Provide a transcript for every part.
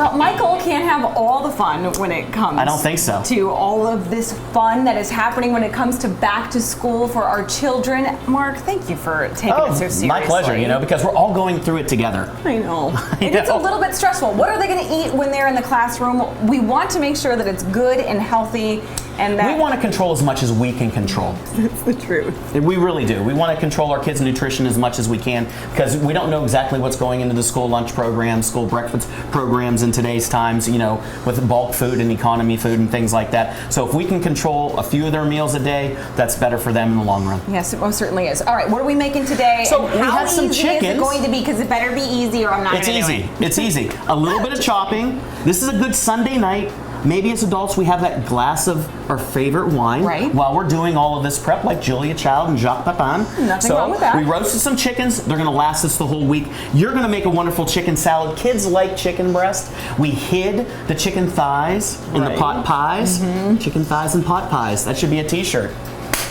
Well, Michael can't have all the fun when it comes. I don't think so. To all of this fun that is happening when it comes to back to school for our children. Mark, thank you for taking it so seriously. My pleasure, because we're all going through it together. I know. And it's a little bit stressful. What are they going to eat when they're in the classroom? We want to make sure that it's good and healthy, and that we want to control as much as we can control. That's the truth. We really do. We want to control our kids' nutrition as much as we can, because we don't know exactly what's going into the school lunch programs, school breakfast programs in today's times, with bulk food and economy food and things like that. So if we can control a few of their meals a day, that's better for them in the long run. Yes, it most certainly is. All right, what are we making today? So we had some chickens. chickens. Is it going to be? Because it better be easy, or I'm not going to do it. It's easy. A little bit of chopping. This is a good Sunday night. Maybe as adults we have that glass of our favorite wine while we're doing all of this prep, like Julia Child and Jacques Pepin. Nothing wrong with that. We roasted some chickens. They're going to last us the whole week. You're going to make a wonderful chicken salad. Kids like chicken breast. We hid the chicken thighs in the pot pies. Chicken thighs and pot pies. That should be a t-shirt.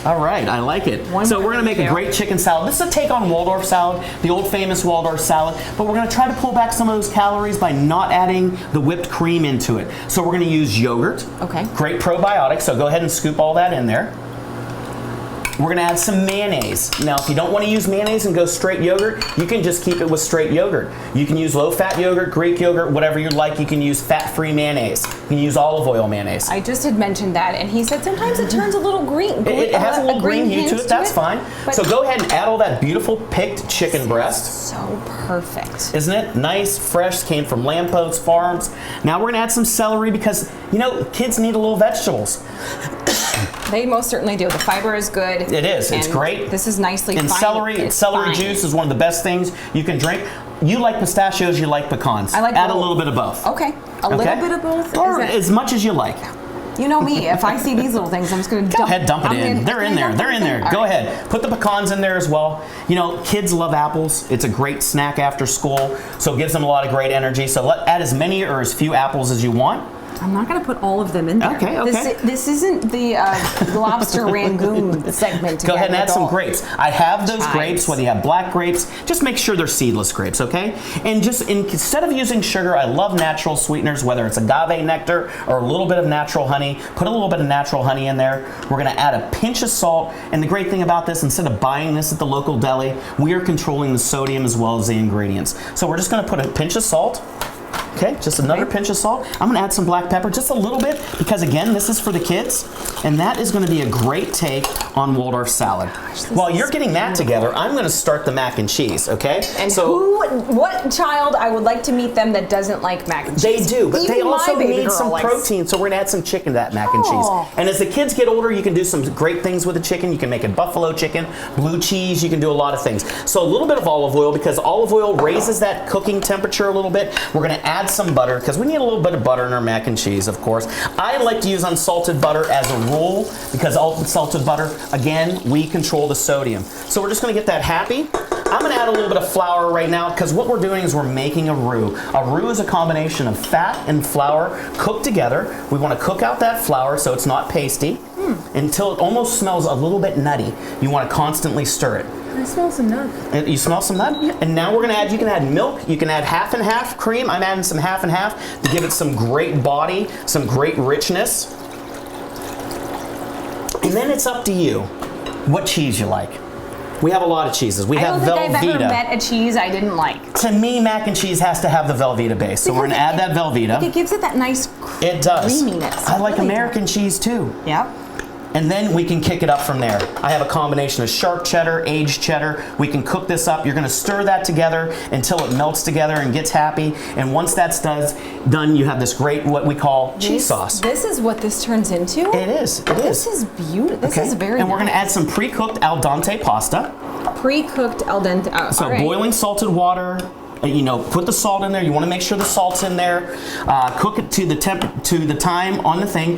All right, I like it. So we're going to make a great chicken salad. This is a take on Waldorf salad, the old famous Waldorf salad, but we're going to try to pull back some of those calories by not adding the whipped cream into it. So we're going to use yogurt. Okay. Great probiotic, so go ahead and scoop all that in there. We're going to add some mayonnaise. Now, if you don't want to use mayonnaise and go straight yogurt, you can just keep it with straight yogurt. You can use low-fat yogurt, Greek yogurt, whatever you like. You can use fat-free mayonnaise. You can use olive oil mayonnaise. I just had mentioned that, and he said sometimes it turns a little green. It has a little green hue to it. That's fine. So go ahead and add all that beautiful picked chicken breast. So perfect. Isn't it? Nice, fresh, came from Lampots Farms. Now we're going to add some celery because, kids need a little vegetables. They most certainly do. The fiber is good. It is. It's great. This is nicely and fine. Celery juice is one of the best things you can drink. You like pistachios, you like pecans. I like Add both. a little bit of both. Okay. A little bit of both? Or as much as you like. You know me. If I see these little things, I'm just going to Go ahead, dump it in. They're in there. They're in there. Go ahead. Put the pecans in there as well. Kids love apples. It's a great snack after school, so it gives them a lot of great energy. So add as many or as few apples as you want. I'm not going to put all of them in there. Okay. This isn't the lobster rangoon segment. Go ahead and add some grapes. I have those grapes, whether you have black grapes, just make sure they're seedless grapes, okay? And instead of using sugar, I love natural sweeteners, whether it's agave nectar or a little bit of natural honey. Put a little bit of natural honey in there. We're going to add a pinch of salt. And the great thing about this, instead of buying this at the local deli, we are controlling the sodium as well as the ingredients. So we're just going to put a pinch of salt. Okay, just another pinch of salt. I'm going to add some black pepper, just a little bit, because again, this is for the kids, and that is going to be a great take on Waldorf salad. While you're getting that together, I'm going to start the mac and cheese, okay? And what child I would like to meet them that doesn't like mac and cheese? They do, but they also need some likes protein, so we're going to add some chicken to that mac and cheese. And as the kids get older, you can do some great things with the chicken. You can make it buffalo chicken, blue cheese, you can do a lot of things. So a little bit of olive oil, because olive oil raises that cooking temperature a little bit. We're going to add some butter, because we need a little bit of butter in our mac and cheese, of course. I like to use unsalted butter as a rule, because unsalted butter, again, we control the sodium. So we're just going to get that happy. I'm going to add a little bit of flour right now, because what we're doing is we're making a roux. A roux is a combination of fat and flour cooked together. We want to cook out that flour so it's not pasty until it almost smells a little bit nutty. You want to constantly stir it. I smell some nut. You smell some nut? Yeah. And now we're going to add, you can add milk, you can add half and half cream. I'm adding some half and half to give it some great body, some great richness. And then it's up to you what cheese you like. We have a lot of cheeses. We have Velveeta. I don't think I've ever met a cheese I didn't like. To me, mac and cheese has to have the Velveeta base. So we're going to add that Velveeta. It gives it that nice creaminess. I like American cheese too. Yep. And then we can kick it up from there. I have a combination of sharp cheddar, aged cheddar. We can cook this up. You're going to stir that together until it melts together and gets happy. And once that's done, you have this great, what we call cheese sauce. This is what this turns into? It is. It is. This is beautiful. This is very And we're going to add some pre-cooked al dente pasta. Pre-cooked al dente. Oh, so boiling salted water. Put the salt in there. You want to make sure the salt's in there. Cook it to the time on the thing.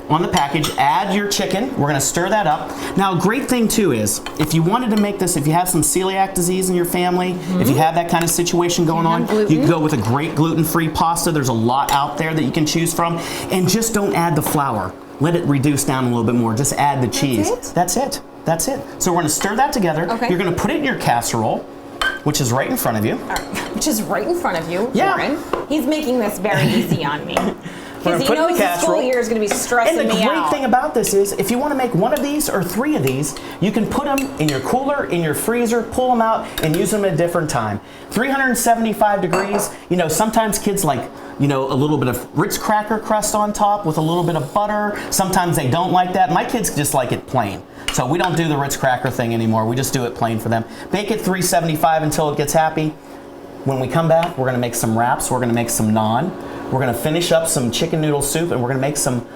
On the package, add your chicken. We're going to stir that up. Now, a great thing too is, if you wanted to make this, if you have some celiac disease in your family, if you have that kind of situation going on, you can go with a great gluten-free pasta. There's a lot out there that you can choose from. And just don't add the flour. Let it reduce down a little bit more. Just add the cheese. That's it? That's it. So we're going to stir that together. Okay. You're going to put it in your casserole. which is right in front of you. Which is right in front of you, Yeah. Lauren. He's making this very easy on me. We're Because gonna he put it in knows the the school casserole. year is going to be stressing And the me great out. thing about this is, if you want to make one of these or 3 of these, you can put them in your cooler, in your freezer, pull them out, and use them at a different time. 375 degrees. You know, sometimes kids like, you know, a little bit of Ritz cracker crust on top with a little bit of butter. Sometimes they don't like that. My kids just like it plain. So we don't do the Ritz cracker thing anymore. We just do it plain for them. Bake it 375 until it gets happy. When we come back, we're going to make some wraps. We're going to make some naan. We're going to finish up some chicken noodle soup, and we're going to make some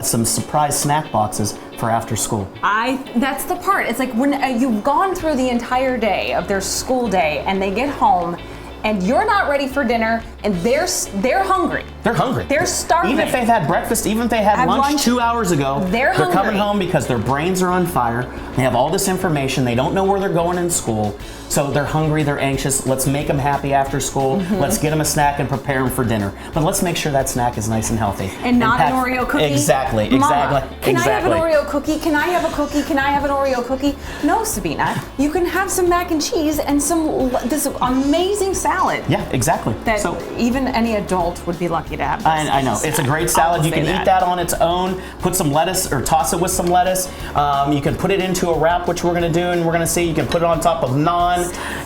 some surprise snack boxes for after school. That's the part. It's like when you've gone through the entire day of their school day and they get home and you're not ready for dinner and they're hungry. They're hungry. They're starving. Even if they've had breakfast, even if they had lunch 2 hours ago, they're coming hungry. home because their brains are on fire. They have all this information. They don't know where they're going in school. So they're hungry, they're anxious. Let's make them happy after school. Let's get them a snack and prepare them for dinner. But let's make sure that snack is nice and healthy. And not an Oreo cookie? Exactly, Mama, exactly. can I have an Oreo cookie? Can I have a cookie? Can I have an Oreo cookie? No, Sabina. You can have some mac and cheese and this amazing salad. Yeah, exactly. That So even any adult would be lucky to have this. I know. It's a great salad. You say can eat that on its own, put some lettuce or toss it with some lettuce. You can put it into a wrap, which we're going to do, and we're going to see. You can put it on top of naan.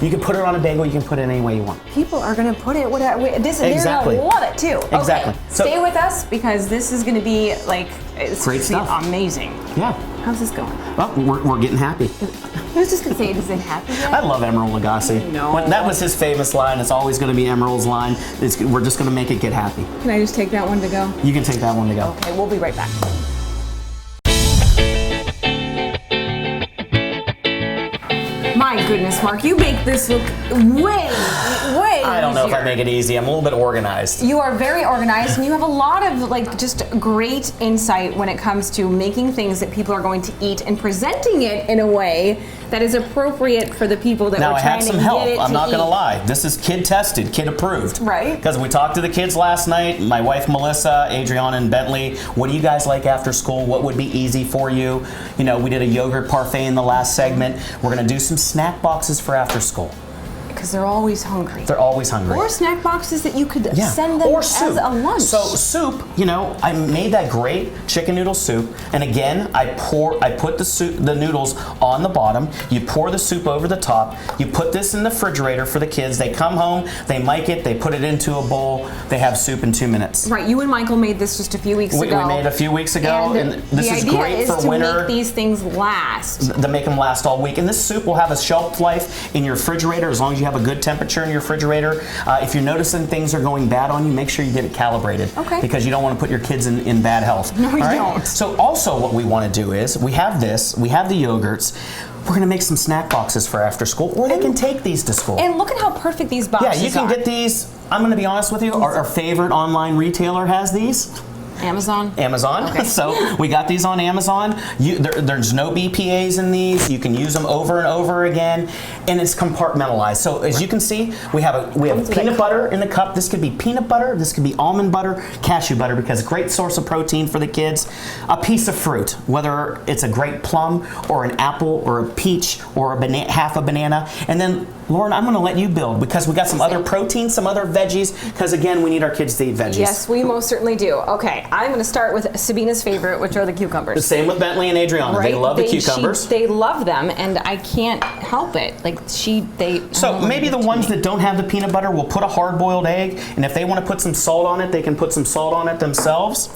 You can put it on a bagel. You can put it any way you want. People are going to put it whatever. Exactly. They're going to love it too. Exactly. Okay, So- stay with us because this is going to be like it's Great gonna be stuff. amazing. Yeah. How's this going? Well, we're getting happy. I was just going to say, is it happy yet? I love Emerald Lagasse. No. That was his famous line. It's always going to be Emerald's line. We're just going to make it get happy. Can I just take that one to go? You can take that one to go. Okay, we'll be right back. My goodness, Mark, you make this look way I don't know if I easier. make it easy. I'm a little bit organized. You are very organized and you have a lot of like just great insight when it comes to making things that people are going to eat and presenting it in a way that is appropriate for the people that Now we're I trying have to some get help. it I'm to not going to eat. lie. This is kid tested, kid approved. Right. Because we talked to the kids last night. My wife Melissa, Adriana, and Bentley. What do you guys like after school? What would be easy for you? You know, we did a yogurt parfait in the last segment. We're going to do some snack boxes for after school. Because they're always hungry. They're always hungry. Or snack boxes that you could Yeah. send them Or as soup. a lunch. So soup, you know, I made that great chicken noodle soup, and again, I put the noodles on the bottom. You pour the soup over the top. You put this in the refrigerator for the kids. They come home, they mic it, they put it into a bowl. They have soup in 2 minutes. Right, you and Michael made this just a few weeks ago. We made it a few weeks ago, and this the is idea great is for to winter. make these things last. To make them last all week. And this soup will have a shelf life in your refrigerator as long as you have a good temperature in your refrigerator. If you're noticing things are going bad on you, make sure you get it calibrated. Okay. Because you don't want to put your kids in bad health. No, you All right? don't. So also what we want to do is, we have this, we have the yogurts. We're going to make some snack boxes for after school, or they can take these to school. And look at how perfect these boxes Yeah, you can are. get these. I'm going to be honest with you, our favorite online retailer has these. Amazon? Amazon. Okay. So we got these on Amazon. There's no BPA's in these. You can use them over and over again, and it's compartmentalized. So as you can see, we have peanut butter in the cup. This could be peanut butter. This could be almond butter, cashew butter, because great source of protein for the kids. A piece of fruit, whether it's a great plum or an apple or a peach or a half a banana, and then Lauren, I'm going to let you build because we got some other protein, some other veggies, because again, we need our kids to eat veggies. Yes, we most certainly do. Okay, I'm going to start with Sabina's favorite, which are the cucumbers. The same with Bentley and Adriana. Right? They love the cucumbers. They love them, and I can't help it. Like So maybe the ones that don't have the peanut butter will put a hard-boiled egg, and if they want to put some salt on it, they can put some salt on it themselves.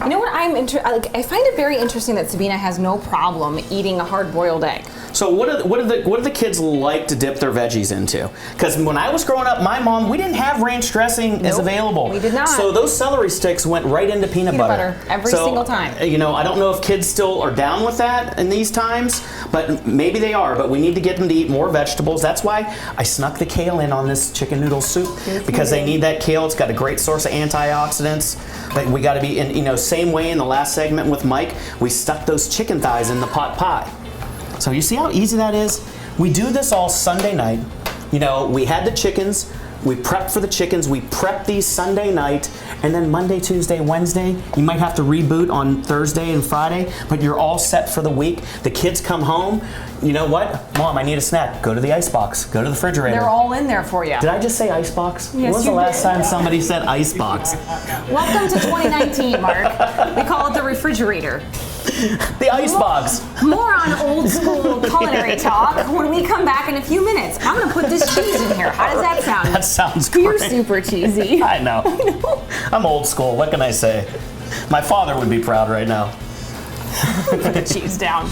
You know what I find it very interesting that Sabina has no problem eating a hard-boiled egg. So what do the kids like to dip their veggies into? Because when I was growing up, my mom, we didn't have ranch dressing as available. We did not. So those celery sticks went right into peanut butter every single time. You know, I don't know if kids still are down with that in these times, but maybe they are. But we need to get them to eat more vegetables. That's why I snuck the kale in on this chicken noodle soup, because they need that kale. It's got a great source of antioxidants. But we got to be in, same way in the last segment with Mike, we stuck those chicken thighs in the pot pie. So you see how easy that is? We do this all Sunday night. You know, we had the chickens. We prep for the chickens. We prep these Sunday night, and then Monday, Tuesday, Wednesday, you might have to reboot on Thursday and Friday, but you're all set for the week. The kids come home. You know what? Mom, I need a snack. Go to the icebox. Go to the refrigerator. They're all in there for you. Did I just say icebox? Yes, when was the you last did. time somebody said icebox? Welcome to 2019, Mark. We call it the refrigerator. The icebox. More on old school culinary talk when we come back in a few minutes. I'm going to put this cheese in here. How does that sound? That sounds great. You're super cheesy. I know. I'm old school. What can I say? My father would be proud right now. Put the cheese down.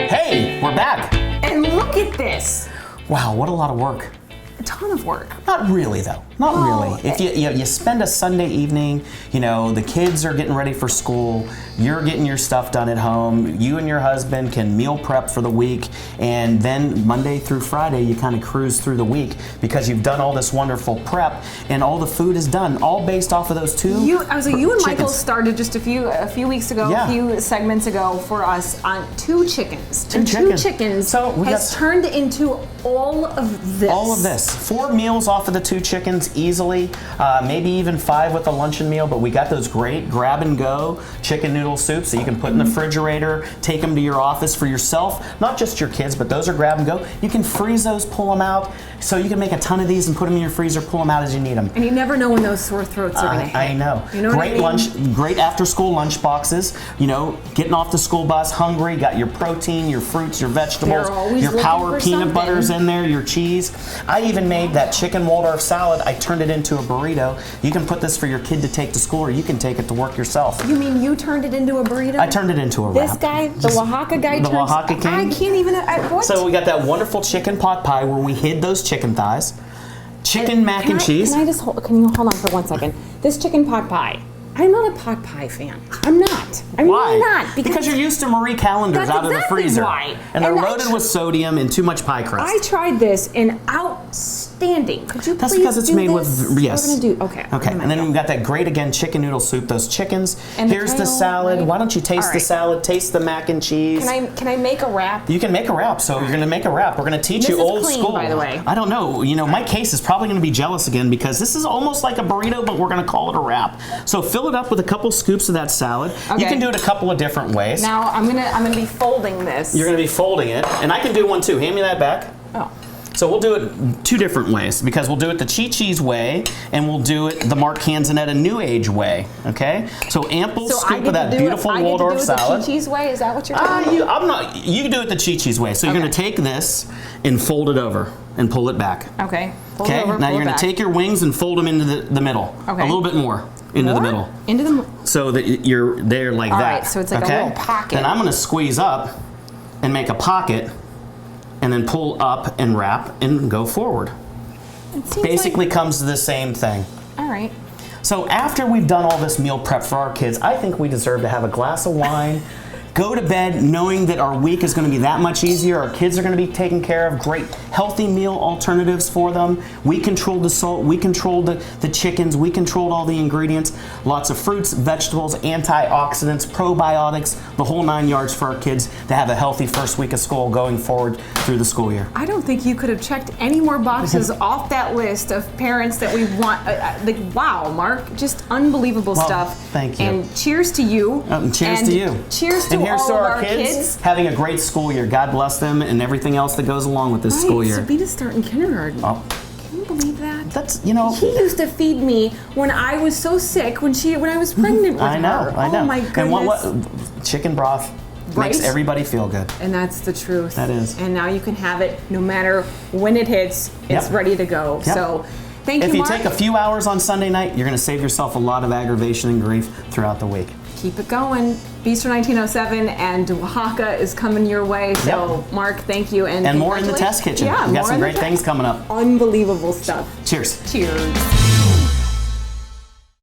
Hey, we're back. And look at this. Wow, what a lot of work. A ton of work. Not really, though. Not really. If you spend a Sunday evening, you know, the kids are getting ready for school, you're getting your stuff done at home, you and your husband can meal prep for the week, and then Monday through Friday you kind of cruise through the week because you've done all this wonderful prep and all the food is done, all based off of those two You and Michael chickens. started just a few weeks ago, Yeah. a few segments ago for us on 2 chickens. Two and chickens. 2 chickens So we has got- turned into all of this. All of this. 4 meals off of the 2 chickens easily, maybe even 5 with a luncheon meal, but we got those great grab and go chicken noodle soups that you can put in the refrigerator, take them to your office for yourself, not just your kids, but those are grab and go. You can freeze those, pull them out, so you can make a ton of these and put them in your freezer, pull them out as you need them. And you never know when those sore throats are going to hit. I know. You know what I Great mean? lunch, great after school lunch boxes. You know, getting off the school bus hungry, got your protein, your fruits, your vegetables, They're always your looking power for peanut something. butters in there, your cheese. I even made that chicken Waldorf salad. I turned it into a burrito. You can put this for your kid to take to school, or you can take it to work yourself. You mean you turned it into a burrito? I turned it into a wrap. This guy, the Oaxaca guy, the turns, Oaxaca king? I can't even. What? So we got that wonderful chicken pot pie where we hid those chicken thighs, chicken mac and cheese. Can I just can you hold on for 1 second? This chicken pot pie. I'm not a pot pie fan. I'm not. I'm Why? really not. Because you're used to Marie Callender's That's out of the exactly freezer. why. And they're And loaded with sodium and too much pie crust. I tried this and outstanding. Could you That's please because it's do made this? with, yes. We're gonna do, okay. Okay, I'm and then gonna we've got that great, again, chicken noodle soup, those chickens. And the Here's the kale, salad. right? Why don't you taste All the right. salad, taste the mac and cheese. Can I make a wrap? You can make a wrap, so you're gonna make a wrap. We're gonna teach you This is old clean, school. by the way. I don't know, you know, my case is probably gonna be jealous again because this is almost like a burrito, but we're gonna call it a wrap. So fill it up with a couple scoops of that salad. You Okay. can do it a couple of different ways. Now I'm gonna be folding this. You're gonna be folding it, and I can do one too. Hand me that back. Oh. So we'll do it 2 different ways because we'll do it the Chi-Chi's way and we'll do it the Mark Canzonetta New Age way. Okay? So ample So I scoop get of that to do beautiful it, Waldorf I get to do it salad. the cheese way. Is that what you're talking about? You can do it the Chi-Chi's way. So you're Okay. gonna take this and fold it over and pull it back. Okay. Fold Okay? it over, Now pull you're it gonna back. take your wings and fold them into the middle. Okay. A little bit more into the More? middle. Into the. So that you're there like All that. right, so it's like a okay? little pocket. Then I'm gonna squeeze up and make a pocket and then pull up and wrap and go forward. It seems Basically comes to the same thing. Like, all right. So after we've done all this meal prep for our kids, I think we deserve to have a glass of wine, go to bed knowing that our week is going to be that much easier. Our kids are going to be taken care of. Great healthy meal alternatives for them. We controlled the salt. We controlled the chickens. We controlled all the ingredients. Lots of fruits, vegetables, antioxidants, probiotics, the whole 9 yards for our kids to have a healthy first week of school going forward through the school year. I don't think you could have checked any more boxes off that list of parents that we want. Like, wow, Mark, just unbelievable Well, stuff. thank you. And cheers to you. Cheers and to you. Cheers to and here's all to of our kids having a great school year. God bless them and everything else that goes along with this school Right, year. Sabina's starting kindergarten. Oh, Can you believe that? that's, you know. He used to feed me when I was so sick when I was pregnant with I know, her. I know. Oh my goodness. And what chicken broth makes Right? everybody feel good. And that's the truth. That is. And now you can have it no matter when it hits. It's Yep. ready to go. Yep. So, thank you, If you Mark. take a few hours on Sunday night, you're going to save yourself a lot of aggravation and grief throughout the week. Keep it going. Bistro 1907 and Oaxaca is coming your way. So, Yep. Mark, thank you. And And more in the congratulations. test kitchen. Yeah, We've got more some in the great things coming up. Unbelievable stuff. Cheers. Cheers.